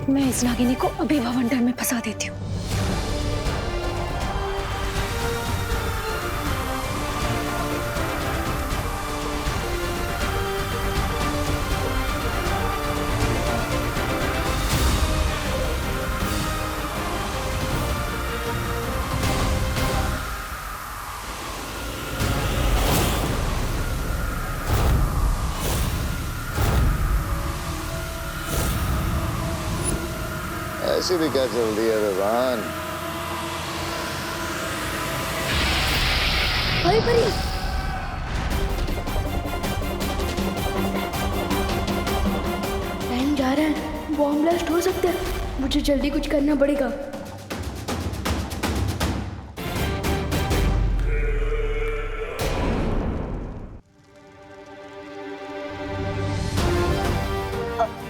मैं इस नागिनी को अभी भवंडर में फंसा देती हूँ। ऐसी भी क्या जल्दी है विवान? भाई परी, टाइम जा रहा है, बॉम्ब ब्लास्ट हो सकता है, मुझे जल्दी कुछ करना पड़ेगा।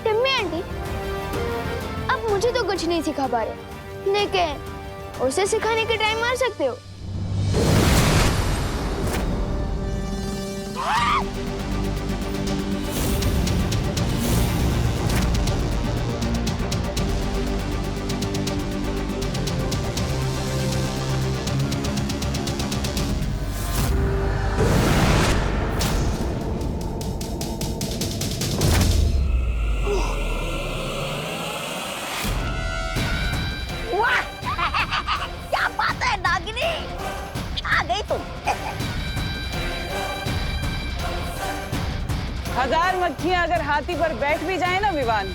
टिम्मी आंटी, अब मुझे तो कुछ नहीं सिखा पा रहे, लेकिन उसे सिखाने के टाइम मार सकते हो। क्या बात है नागिनी, आ गई तुम। 1000 मक्खियां अगर हाथी पर बैठ भी जाए ना विवान,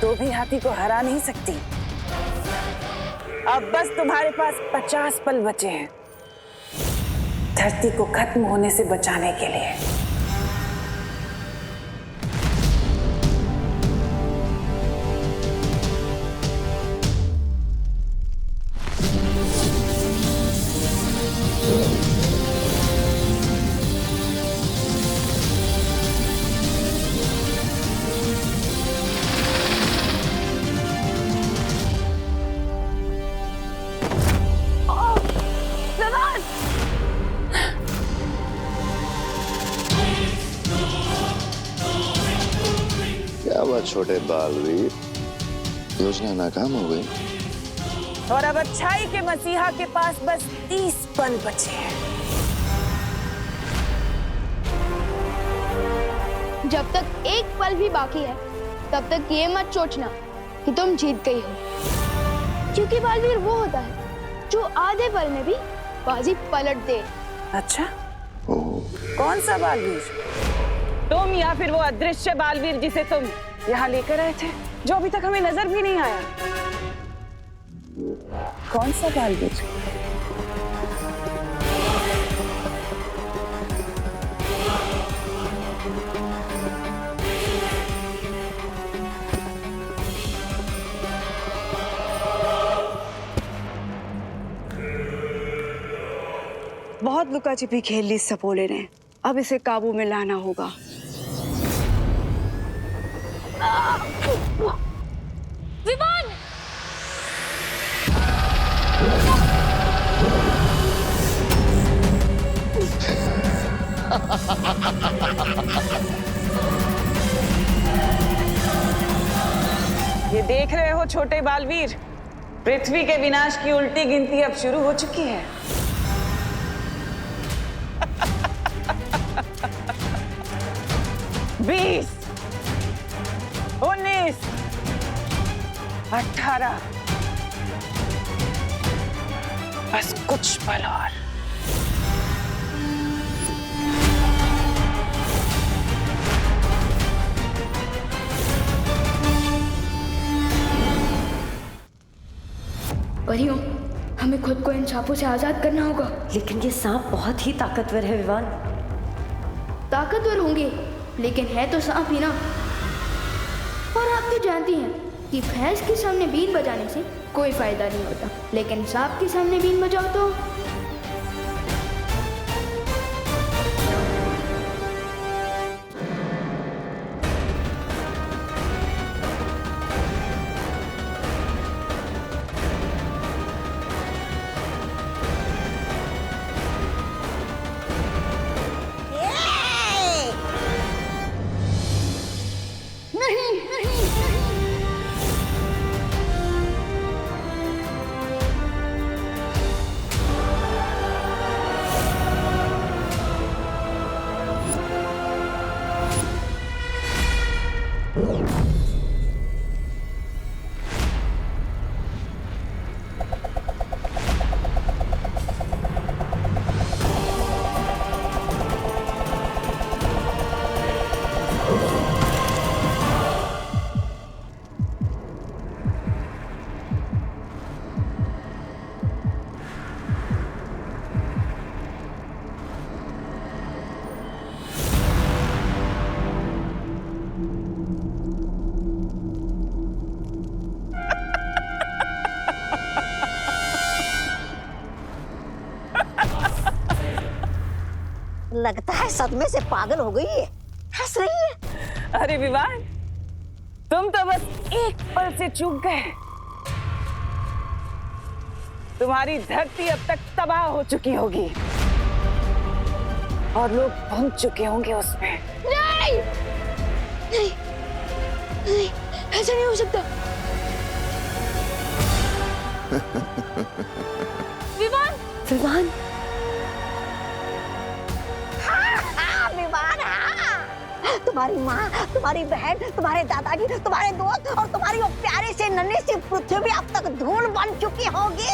तो भी हाथी को हरा नहीं सकती। अब बस तुम्हारे पास 50 पल बचे हैं धरती को खत्म होने से बचाने के लिए। क्या बात छोटे बालवीर, योजना नाकाम हो गई? और अब अच्छाई के मसीहा के पास बस 30 पल बचे हैं। जब तक एक पल भी बाकी है, तब तक ये मत सोचना कि तुम जीत गई हो, क्योंकि बालवीर वो होता है जो आधे पल में भी बाजी पलट दे। अच्छा, कौन सा बालवीर? तुम या फिर वो अदृश्य बालवीर जिसे तुम यहाँ लेकर आए थे, जो अभी तक हमें नजर भी नहीं आया? कौन सा बालवीर? बहुत लुका छिपी खेल ली सपोले ने, अब इसे काबू में लाना होगा। विमान! ये देख रहे हो छोटे बालवीर, पृथ्वी के विनाश की उल्टी गिनती अब शुरू हो चुकी है। 20, 19, 18, बस कुछ पल और। परियों, हमें खुद को इन सांपों से आजाद करना होगा। लेकिन ये सांप बहुत ही ताकतवर है विवान। ताकतवर होंगे, लेकिन है तो सांप ही ना। और आप तो जानती हैं कि भैंस के सामने बीन बजाने से कोई फायदा नहीं होता, लेकिन सांप के सामने बीन बजाओ तो लगता है सदमे से पागल हो गई है, हंस रही है। अरे विवान, तुम तो बस एक पल से चूक गए। तुम्हारी धरती अब तक तबाह हो चुकी होगी और लोग पहुंच चुके होंगे उसमें। नहीं नहीं नहीं, ऐसा नहीं हो सकता। विवान विवान, हाँ, विवान, हाँ। तुम्हारी माँ, तुम्हारी बहन, तुम्हारे दादाजी, तुम्हारे दोस्त और तुम्हारी वो प्यारे से नन्ही सी पृथ्वी अब तक धूल बन चुकी होगी।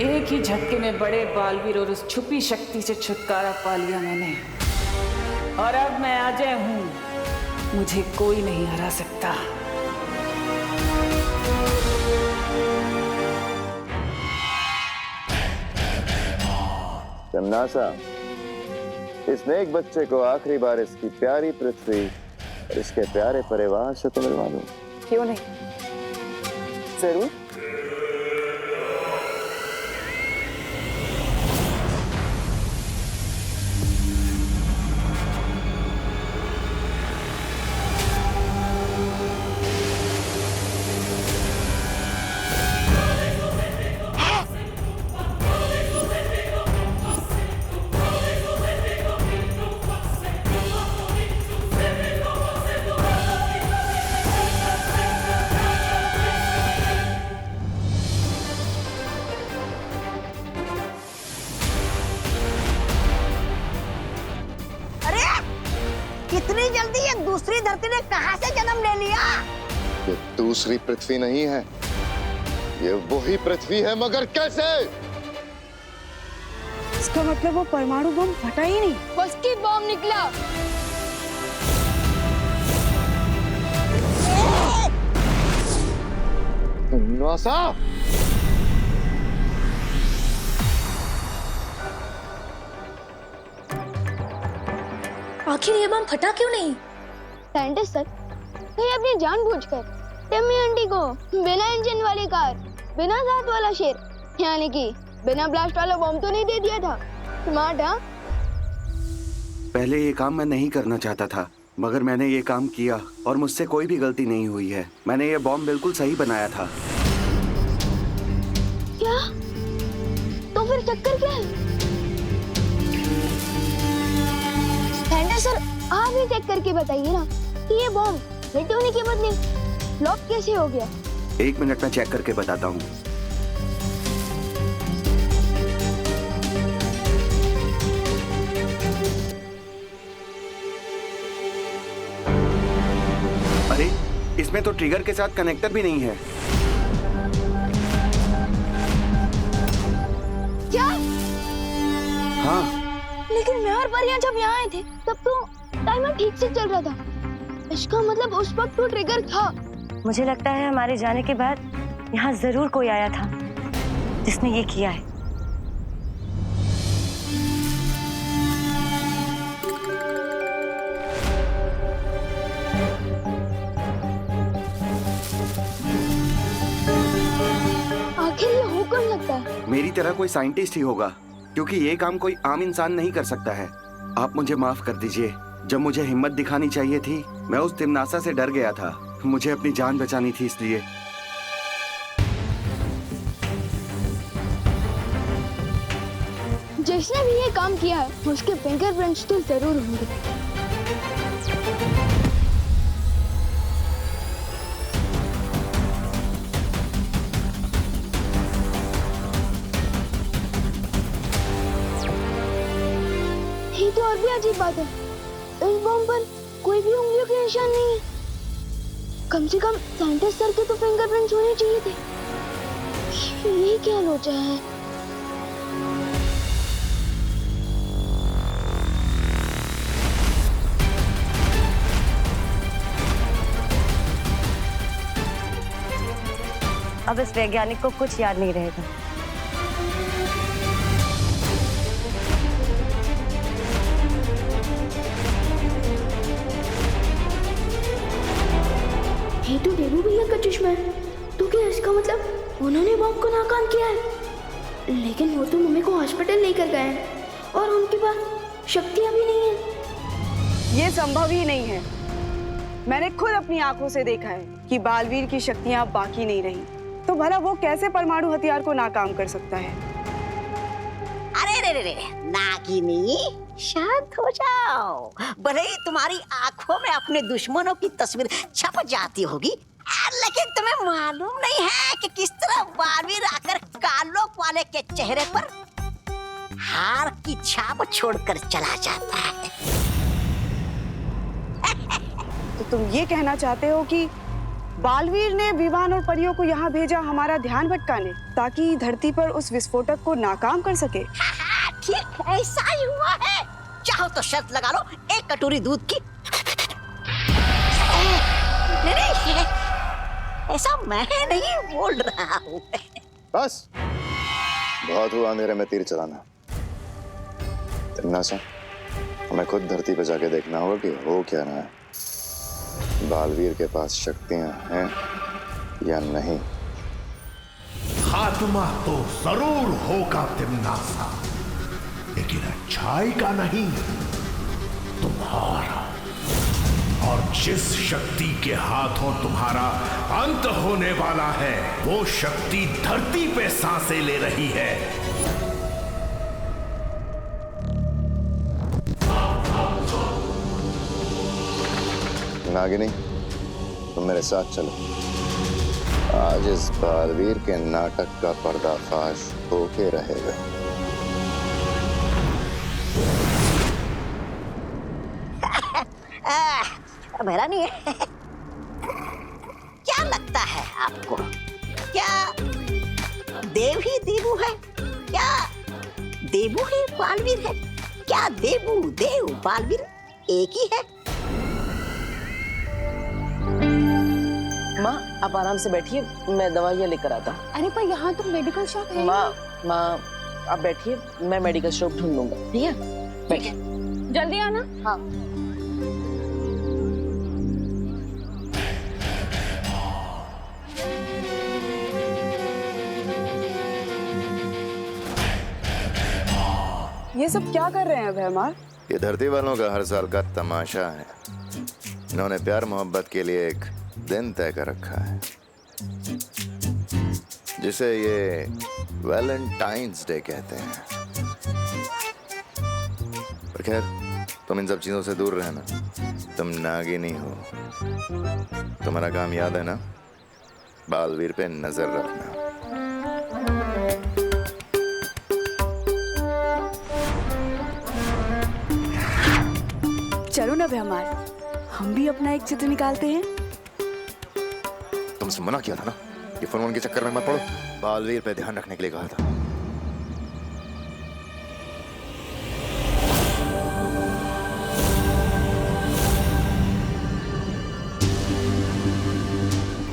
एक ही झटके में बड़े बालवीर और उस छुपी शक्ति से छुटकारा पा लिया मैंने, और अब मैं अजय हूं। मुझे कोई नहीं हरा सकता। तमनासा, इस नेक बच्चे को आखिरी बार इसकी प्यारी पृथ्वी और इसके प्यारे परिवार से तो मिलवा दो। क्यों नहीं, जरूर। इतनी जल्दी ये दूसरी धरती ने कहां से जन्म ले लिया? ये दूसरी पृथ्वी नहीं है, ये वही पृथ्वी है, मगर कैसे? इसका मतलब वो परमाणु बम फटा ही नहीं, फर्स्ट बॉम्ब निकला। नासा, आखिर ये बम फटा क्यों नहीं? साइंटिस्ट सर, कहीं अपनी जानबूझकर टिम्मी आंटी को बिना इंजन वाली कार, बिना दांत वाला शेर, यानी कि बिना ब्लास्ट वाला बम तो नहीं दे दिया था? स्मार्ट, हाँ? पहले ये काम मैं नहीं करना चाहता था, मगर मैंने ये काम किया और मुझसे कोई भी गलती नहीं हुई है। मैंने ये बॉम्ब बिल्कुल सही बनाया था। क्या? तो फिर चक्कर क्या है? साइंटिस्ट सर, आप ही चेक करके बताइए ना कि ये बॉम्ब हिट होने के बदले फ्लॉप कैसे हो गया? 1 मिनट में चेक करके बताता हूँ। अरे, इसमें तो ट्रिगर के साथ कनेक्टर भी नहीं है। क्या? हाँ, लेकिन मैं और परियां जब यहाँ आए थे तब तो टाइमर ठीक से चल रहा था। इसका मतलब उस वक्त तो ट्रिगर था। मुझे लगता है हमारे जाने के बाद यहाँ जरूर कोई आया था जिसने ये किया है। आखिर ये हो कौन लगता है? मेरी तरह कोई साइंटिस्ट ही होगा, क्योंकि ये काम कोई आम इंसान नहीं कर सकता है। आप मुझे माफ कर दीजिए। जब मुझे हिम्मत दिखानी चाहिए थी, मैं उस तिमनासा से डर गया था। मुझे अपनी जान बचानी थी, इसलिए। जिसने भी ये काम किया है उसके फिंगरप्रिंट्स तो जरूर होंगे। ये तो और भी अजीब बात है, इस बॉम्ब पर कोई भी उंगलियों के निशान नहीं है। कम से कम साइंटिस्ट सर के तो फिंगरप्रिंट्स होने चाहिए थे। ये क्या लोचा है? अब इस वैज्ञानिक को कुछ याद नहीं रहेगा। तो देवू भैया का चश्मा है, तो क्या इसका मतलब उन्होंने बॉम्ब को नाकाम किया है? लेकिन वो तो मम्मी को हॉस्पिटल लेकर गए हैं और उनके पास शक्तियाँ भी नहीं है। ये संभव ही नहीं है। मैंने खुद अपनी आंखों से देखा है कि बालवीर की शक्तियां अब बाकी नहीं रही, तो भला वो कैसे परमाणु हथियार को नाकाम कर सकता है? अरे रे रे नागिनी, शांत हो जाओ। भले ही तुम्हारी आंखों में अपने दुश्मनों की तस्वीर छप जाती होगी, लेकिन तुम्हें मालूम नहीं है कि किस तरह बालवीर आकर कालोक वाले के चेहरे पर हार की छाप छोड़कर चला जाता है। तो तुम ये कहना चाहते हो कि बालवीर ने विवान और परियों को यहाँ भेजा हमारा ध्यान भटकाने, ताकि धरती पर उस विस्फोटक को नाकाम कर सके? ठीक ऐसा ही हुआ है। चाहो तो शर्त लगा लो, एक कटोरी दूध की। नहीं, ऐसा मैं नहीं बोल रहा हूँ। बस बहुत हुआ अंधेरे में तीर चलाना। तिमनासा, हमें खुद धरती पे जाके देखना होगा कि हो क्या रहा है। बालवीर के पास शक्तियां हैं या नहीं। खात्मा तो जरूर होगा तिमनासा, लेकिन अच्छाई का नहीं, तुम्हारा। और जिस शक्ति के हाथों तुम्हारा अंत होने वाला है, वो शक्ति धरती पे सांसें ले रही है। नागिनी, तुम मेरे साथ चलो। आज इस बालवीर के नाटक का पर्दाफाश होके रहेगा। मेरा नहीं है। क्या लगता है आपको, क्या देव ही देवू है? क्या देवू ही बालवीर है? क्या देवू देव बालवीर एक ही है? माँ, आप आराम से बैठिए, मैं दवाइयाँ लेकर आता हूँ। अरे पर यहाँ तो मेडिकल शॉप है। माँ आप बैठिए, मैं मेडिकल शॉप ढूंढ लूंगा। ठीक है, बैठिए। जल्दी आना। हाँ। ये सब क्या कर रहे हैं भैमार? ये धरती वालों का हर साल का तमाशा है। इन्होंने प्यार मोहब्बत के लिए एक दिन तय कर रखा है, जिसे ये वैलेंटाइंस डे कहते हैं। पर खैर, तुम इन सब चीजों से दूर रहना। तुम नागिनी हो। तुम्हारा काम याद है ना, बालवीर पे नजर रखना। चलो ना भैमार, हम भी अपना एक चित्र निकालते हैं। तुमसे मना किया था ना, ये फोन के चक्कर में मत पड़ो। बालवीर पे ध्यान रखने के लिए कहा था।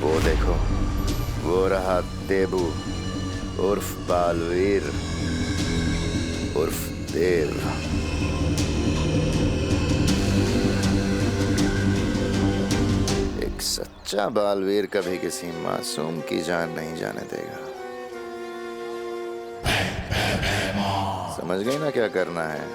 वो देखो, वो रहा देबू उर्फ बालवीर उर्फ देव। सच्चा बालवीर कभी किसी मासूम की जान नहीं जाने देगा। समझ गई ना क्या करना है?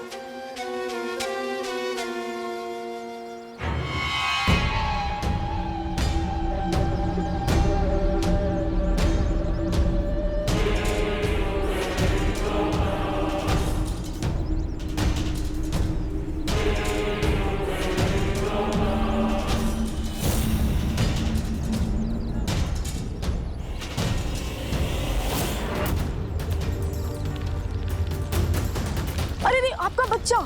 अरे नहीं, आपका बच्चा।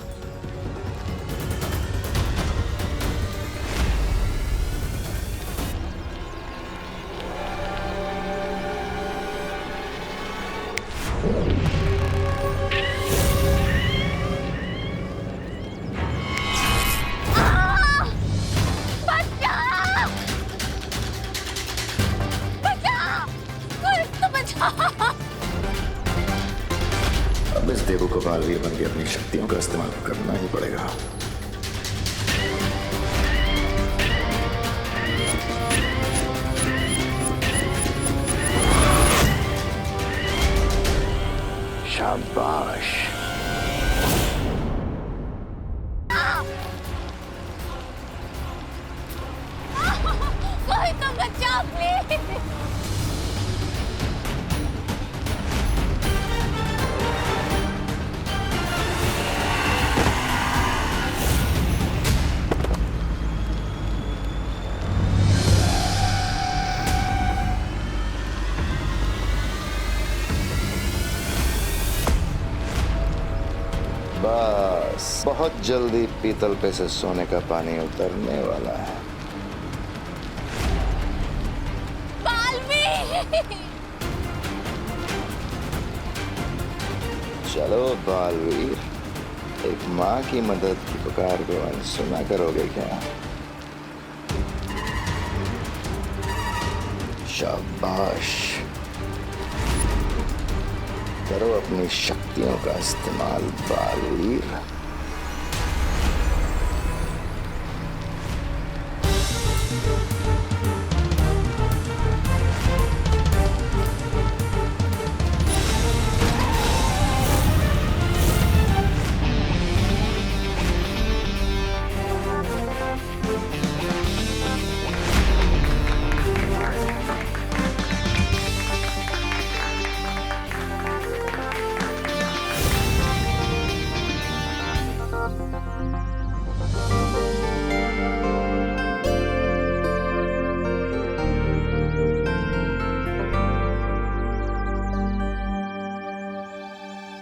अब इस देवू को बालवीर बन के अपनी शक्तियों का इस्तेमाल करना ही पड़ेगा। शाबाश। कोई तो बचाओ प्लीज। बस बहुत जल्दी पीतल पे से सोने का पानी उतरने वाला है। चलो बालवीर, एक माँ की मदद की पुकार को अनसुना करोगे क्या? शाबाश, करो अपनी शक्तियों का इस्तेमाल बालवीर।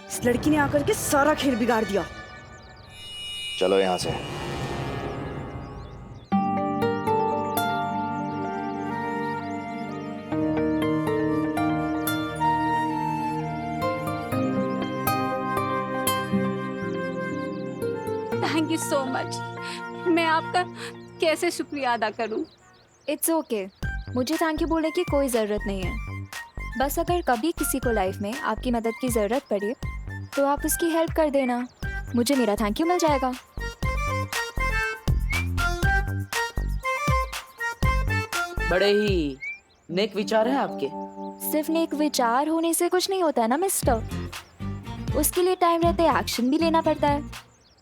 इस लड़की ने आकर के सारा खेल बिगाड़ दिया। चलो यहाँ से। Thank you so much. मैं आपका कैसे शुक्रिया अदा करूं? इट्स ओके, मुझे थैंक यू बोलने की कोई ज़रूरत नहीं है। बस अगर कभी किसी को लाइफ में आपकी मदद की ज़रूरत पड़े तो आप उसकी हेल्प कर देना, मुझे मेरा थैंक यू मिल जाएगा। बड़े ही नेक विचार हैं आपके। सिर्फ नेक विचार होने से कुछ नहीं होता ना मिस्टर, उसके लिए टाइम रहते एक्शन भी लेना पड़ता है।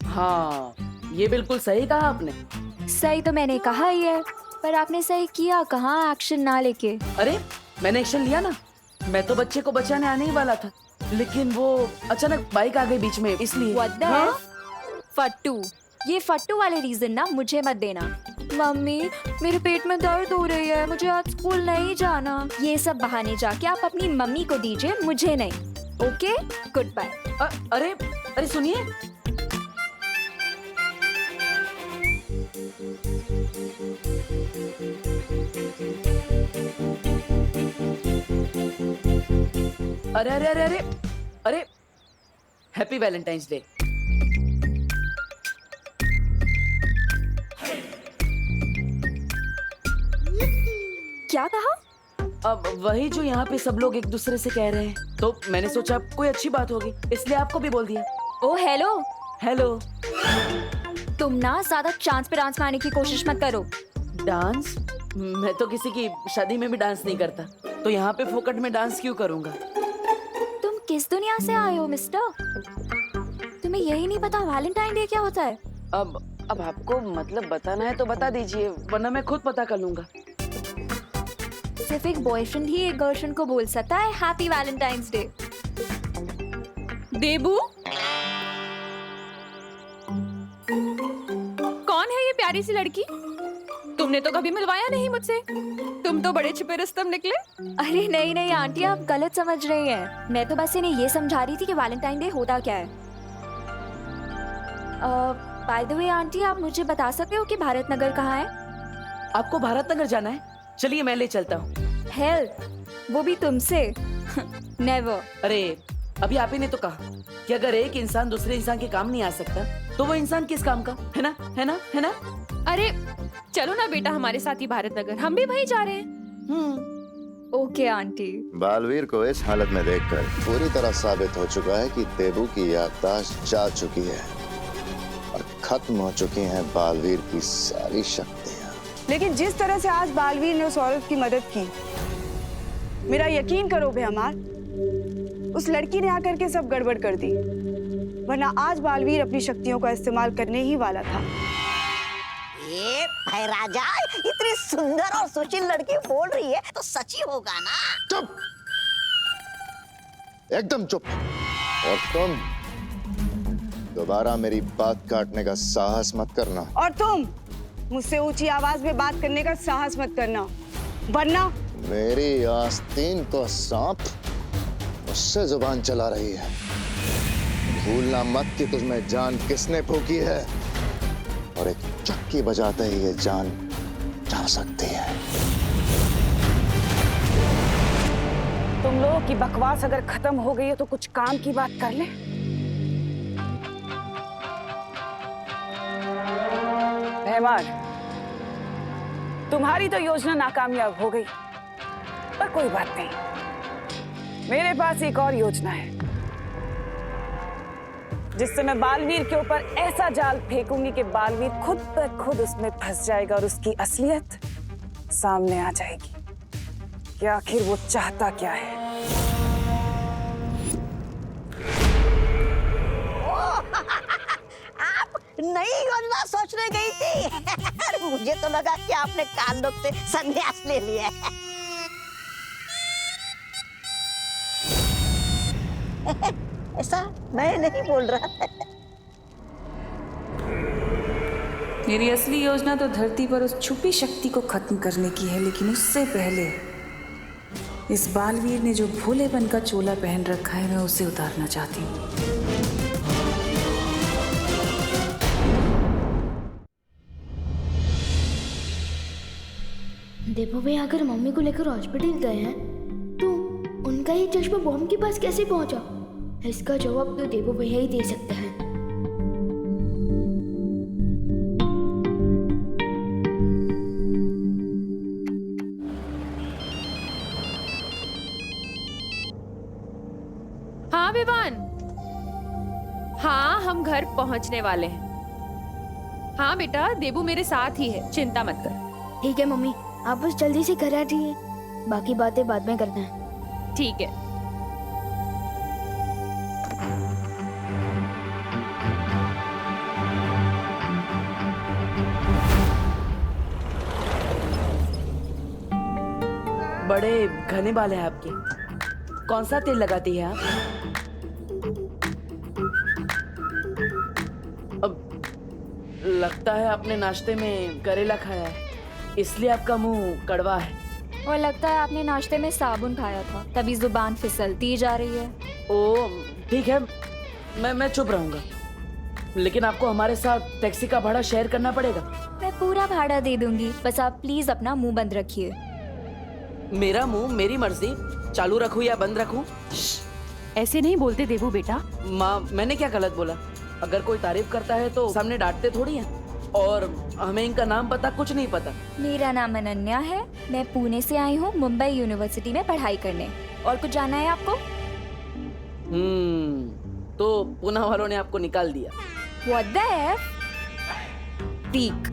हाँ, ये बिल्कुल सही कहा आपने। सही तो मैंने कहा ही है, पर आपने सही किया कहाँ एक्शन ना लेके। अरे मैंने एक्शन लिया ना, मैं तो बच्चे को बचाने आने ही वाला था, लेकिन वो अचानक बाइक आ गई बीच में, इसलिए। What the hell? फट्टू, ये फट्टू वाले रीजन ना मुझे मत देना। मम्मी मेरे पेट में दर्द हो रही है, मुझे आज स्कूल नहीं जाना। ये सब बहाने जाके आप अपनी मम्मी को दीजिए, मुझे नहीं। Okay, goodbye. अरे अरे सुनिए, अरे अरे अरे अरे अरे हैप्पी वैलेंटाइंस डे। क्या कहा? अब वही जो यहाँ पे सब लोग एक दूसरे से कह रहे हैं, तो मैंने सोचा कोई अच्छी बात होगी, इसलिए आपको भी बोल दिया। ओ हेलो हेलो। तुम ना ज्यादा चांस पे डांस मारने की कोशिश मत करो। डांस? मैं तो किसी की शादी में भी डांस नहीं करता, तो यहाँ पे फोकट में डांस क्यों करूँगा? तुम किस दुनिया से आए हो मिस्टर? तुम्हें यही नहीं पता वैलेंटाइन डे क्या होता है? अब आपको मतलब बताना है तो बता दीजिए, वरना मैं खुद पता कर लूंगा। सिर्फ एक बॉयफ्रेंड ही एक गर्लफ्रेंड को बोल सकता है हैप्पी वैलेंटाइंस डे। देबू, कौन है ये प्यारी सी लड़की? तुमने तो कभी मिलवाया नहीं मुझसे, तुम तो बड़े छुपे रुस्तम निकले। अरे नहीं नहीं आंटी, आप गलत समझ रही हैं। मैं तो बस इन्हें ये समझा रही थी कि वैलेंटाइन डे होता क्या है। बाय द वे आंटी, आप मुझे बता सकते हो कि भारत नगर कहाँ है? आपको भारत नगर जाना है? चलिए मैं ले चलता हूँ। हेल्प? वो भी तुमसे? नेवर। अरे अभी आप ही ने तो कहा कि अगर एक इंसान दूसरे इंसान के काम नहीं आ सकता तो वो इंसान किस काम का, है ना, है ना, है ना? अरे चलो ना बेटा हमारे साथ ही भारत नगर, हम भी वहीं जा रहे हैं। Okay aunty. बालवीर को इस हालत में देखकर पूरी तरह साबित हो चुका है कि देबू की याददाश्त जा चुकी है और खत्म हो चुकी हैं बालवीर की सारी शक्तियाँ। लेकिन जिस तरह से आज बालवीर ने उस औरत की मदद की, मेरा यकीन करो बेहमार, उस लड़की ने आकर के सब गड़बड़ कर दी, वरना आज बालवीर अपनी शक्तियों का इस्तेमाल करने ही वाला था। ये भाई राजा, इतनी सुंदर और सुशील लड़की बोल रही है तो सच ही होगा ना? चुप, एकदम चुप। और तुम दोबारा मेरी बात काटने का साहस मत करना। और तुम मुझसे ऊंची आवाज में बात करने का साहस मत करना, वरना मेरी आस्तीन को सांप उससे जुबान चला रही है। भूलना मत कि तुझमें जान किसने फूकी है, और एक चक्की बजाते ही ये जान जा सकती है। तुम लोगों की बकवास अगर खत्म हो गई है तो कुछ काम की बात कर ले। रहमान, तुम्हारी तो योजना नाकामयाब हो गई, पर कोई बात नहीं, मेरे पास एक और योजना है जिससे मैं बालवीर के ऊपर ऐसा जाल फेंकूंगी कि बालवीर खुद ब खुद उसमें फंस जाएगा और उसकी असलियत सामने आ जाएगी कि आखिर वो चाहता क्या है। आप नई योजना सोचने गई थी? मुझे तो लगा कि आपने कांडों से संन्यास ले लिया है। ऐसा मैं नहीं बोल रहा। मेरी असली योजना तो धरती पर उस छुपी शक्ति को खत्म करने की है, लेकिन उससे पहले इस बालवीर ने जो भोलेपन का चोला पहन रखा है, मैं उसे उतारना चाहती हूँ। देवो भाई अगर मम्मी को लेकर हॉस्पिटल गए हैं तो उनका ये चश्मा बॉम्ब के पास कैसे पहुंचा? इसका जवाब तो देवो भैया ही दे सकते हैं। हाँ विवान, हाँ हम घर पहुंचने वाले हैं। हाँ बेटा, देबू मेरे साथ ही है, चिंता मत कर। ठीक है मम्मी, आप बस जल्दी से घर आ जाइए, बाकी बातें बाद में करते हैं। ठीक है। बड़े घने बाल हैं आपके, कौन सा तेल लगाती है आप? अब लगता है आपने नाश्ते में करेला खाया है, इसलिए आपका मुंह कड़वा है। और लगता है आपने नाश्ते में साबुन खाया था, तभी जुबान फिसलती जा रही है। ओ ठीक है, मैं चुप रहूंगा, लेकिन आपको हमारे साथ टैक्सी का भाड़ा शेयर करना पड़ेगा। मैं पूरा भाड़ा दे दूंगी, बस आप प्लीज अपना मुंह बंद रखिए। मेरा मुंह मेरी मर्जी, चालू रखूं या बंद रखूं? ऐसे नहीं बोलते देवू बेटा। माँ, मैंने क्या गलत बोला? अगर कोई तारीफ करता है तो सामने डांटते थोड़ी हैं, और हमें इनका नाम पता कुछ नहीं पता। मेरा नाम अनन्या है, मैं पुणे से आई हूँ मुंबई यूनिवर्सिटी में पढ़ाई करने। और कुछ जानना है आपको? तो पुणे वालों ने आपको निकाल दिया। What the F? Weak.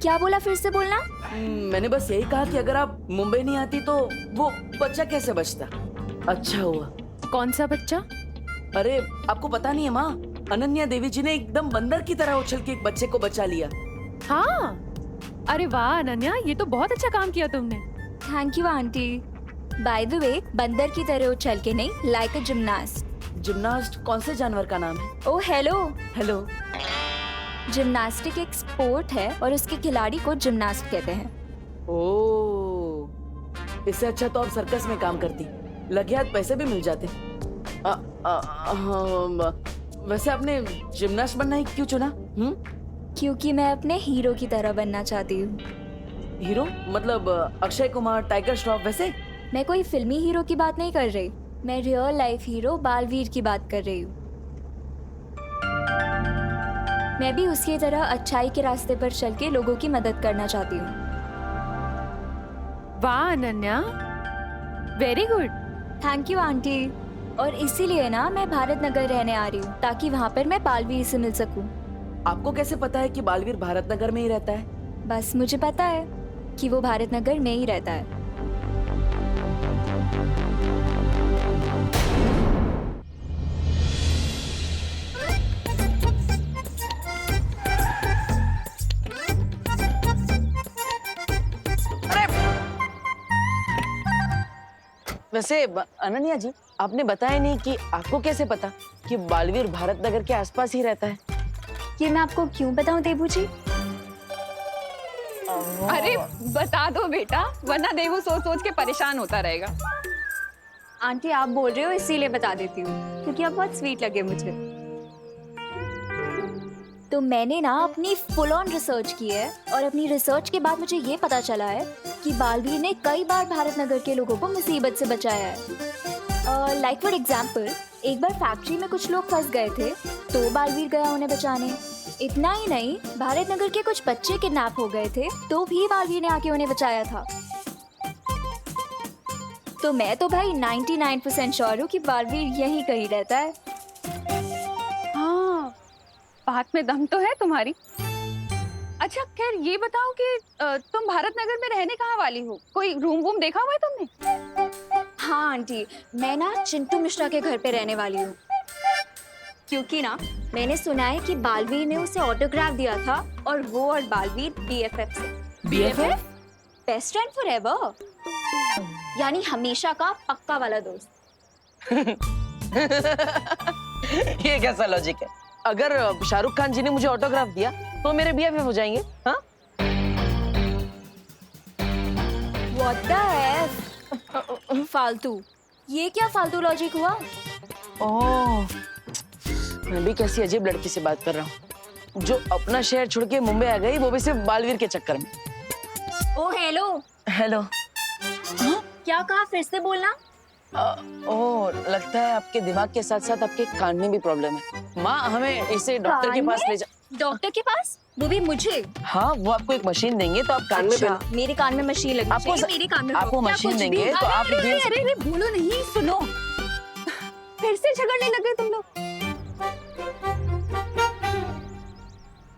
क्या बोला, फिर से बोलना। मैंने बस यही कहा कि अगर आप मुंबई नहीं आती तो वो बच्चा कैसे बचता। अच्छा हुआ। कौन सा बच्चा? अरे आपको पता नहीं है माँ, अनन्या देवी जी ने एकदम बंदर की तरह उछल के एक बच्चे को बचा लिया। हाँ, अरे वाह अनन्या, ये तो बहुत अच्छा काम किया तुमने। Thank you aunty. By the way, बंदर की तरह उछल के नहीं, लाइक अ जिम्नास्ट। जिम्नास्ट कौन से जानवर का नाम है? Oh hello. हेलो। जिम्नास्टिक एक स्पोर्ट है और उसके खिलाड़ी को जिम्नास्ट कहते हैं। ओह, इससे अच्छा तो आप सर्कस में काम करती, लगे हाथ पैसे भी मिल जाते। वैसे आपने जिम्नास्ट बनना ही क्यों चुना? क्योंकि मैं अपने हीरो की तरह बनना चाहती हूँ। हीरो मतलब अक्षय कुमार, टाइगर श्रॉफ वैसे? मैं कोई फिल्मी हीरो की बात नहीं कर रही, मैं रियल लाइफ हीरो बालवीर की बात कर रही हूँ। मैं भी उसकी तरह अच्छाई के रास्ते पर चल के लोगों की मदद करना चाहती हूँ। वाह Ananya, very good. Thank you aunty. और इसीलिए ना मैं भारत नगर रहने आ रही हूँ, ताकि वहाँ पर मैं बालवीर से मिल सकूँ। आपको कैसे पता है कि बालवीर भारत नगर में ही रहता है? बस मुझे पता है कि वो भारत नगर में ही रहता है। वैसे अनन्या जी, आपने बताया नहीं कि आपको कैसे पता कि बालवीर भारत नगर के आसपास ही रहता है? ये मैं आपको क्यों बताऊं देबू जी? अरे बता दो बेटा, वरना देवू सोच सोच के परेशान होता रहेगा। आंटी आप बोल रहे हो इसीलिए बता देती हूँ, क्योंकि आप बहुत स्वीट लगे मुझे। तो मैंने ना अपनी फुल ऑन रिसर्च की है और अपनी रिसर्च के बाद मुझे ये पता चला है कि बालवीर ने कई बार भारत नगर के लोगों को मुसीबत से बचाया है। लाइक फॉर एग्जाम्पल, एक बार फैक्ट्री में कुछ लोग फंस गए थे तो बालवीर गया उन्हें बचाने। इतना ही नहीं, भारत नगर के कुछ बच्चे किडनैप हो गए थे तो भी बालवीर ने आके उन्हें बचाया था। तो मैं तो भाई 99% श्योर हूँ कि बालवीर यहीं कहीं रहता है। हाँ, बात में दम तो है तुम्हारी। अच्छा खैर ये बताओ कि तुम भारत नगर में रहने कहाँ वाली हो? कोई रूम वूम देखा हुआ है तुमने? हाँ आंटी, मैं ना चिंटू मिश्रा के घर पे रहने वाली हूँ, क्योंकि ना मैंने सुना है कि बालवीर ने उसे ऑटोग्राफ दिया था और वो और बालवीर BFF से। BFF? बेस्ट फ्रेंड फॉरएवर, यानी हमेशा का पक्का वाला दोस्त। ये कैसा लॉजिक है? अगर शाहरुख खान जी ने मुझे ऑटोग्राफ दिया तो मेरे BFF हो जाएंगे? हाँ? What the F? फालतू, ये क्या फालतू लॉजिक हुआ? ओह, मैं भी कैसी अजीब लड़की से बात कर रहा हूँ जो अपना शहर छोड़ के मुंबई आ गई, वो भी सिर्फ बालवीर के चक्कर में। ओ हेलो। हेलो। क्या कहा, फिर से बोलना। ओह, लगता है आपके दिमाग के साथ साथ आपके कान में भी प्रॉब्लम है। माँ, हमें इसे डॉक्टर के पास ले जा। डॉक्टर के पास? वो भी मुझे? हाँ, वो आपको एक मशीन देंगे तो आप कान में मेरे कान में मशीन लगी आपको चाहिए, मेरे कान में आपको क्या मशीन कुछ देंगे भी? तो आप अरे अरे अरे बोलो नहीं, सुनो। फिर से झगड़ने लगे तुम लोग।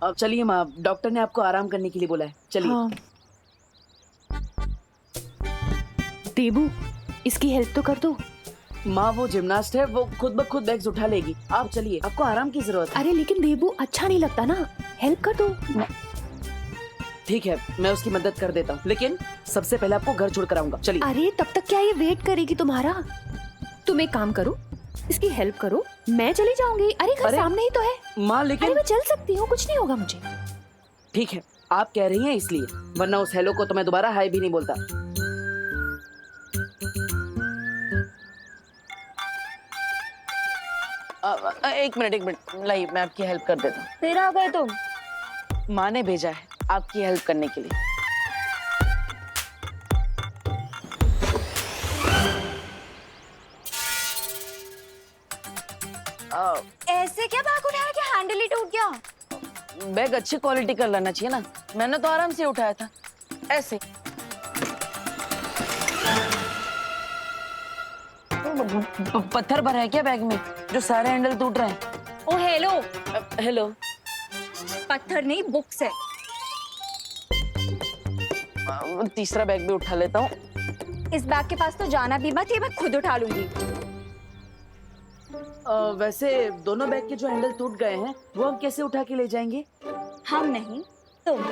अब चलिए माँ, डॉक्टर ने आपको आराम करने के लिए बोला है, चलिए। हाँ। देबू, इसकी हेल्प तो कर दो। माँ वो जिम्नास्ट है, वो खुद ब खुद बैग्स उठा लेगी। आप चलिए, आपको आराम की जरूरत है। अरे लेकिन देबू अच्छा नहीं लगता ना, हेल्प कर दो। ठीक है, मैं उसकी मदद कर देता हूँ, लेकिन सबसे पहले आपको घर छोड़ कर आऊंगा। चलिए। अरे तब तक क्या ये वेट करेगी तुम्हारा? तुम एक काम करो, इसकी हेल्प करो, मैं चली जाऊंगी। अरे घर सामने ही तो है। माँ अरे लेकिन मैं चल सकती हूँ, कुछ नहीं होगा मुझे। ठीक है, आप कह रही हैं इसलिए, वरना उस हेलो को तो मैं दोबारा हाय भी नहीं बोलता। एक मिनट, लाइए मैं आपकी हेल्प कर देता हूँ। फिर आ गए तुम? माँ ने भेजा है आपकी हेल्प करने के लिए। ऐसे क्या बैग उठाया कि हैंडल ही टूट गया? बैग अच्छी क्वालिटी का लाना चाहिए ना, मैंने तो आराम से उठाया था, ऐसे। पत्थर भरा है क्या बैग में जो सारे हैंडल टूट रहे हैं? ओ हेलो। हेलो। पत्थर नहीं, बुक्स है। तीसरा बैग भी उठा लेता हूँ। इस बैग के पास तो जाना भी मत, ये मैं खुद उठा लूंगी। वैसे दोनों बैग के जो हैंडल टूट गए हैं वो हम कैसे उठा के ले जाएंगे? हम नहीं, तुम।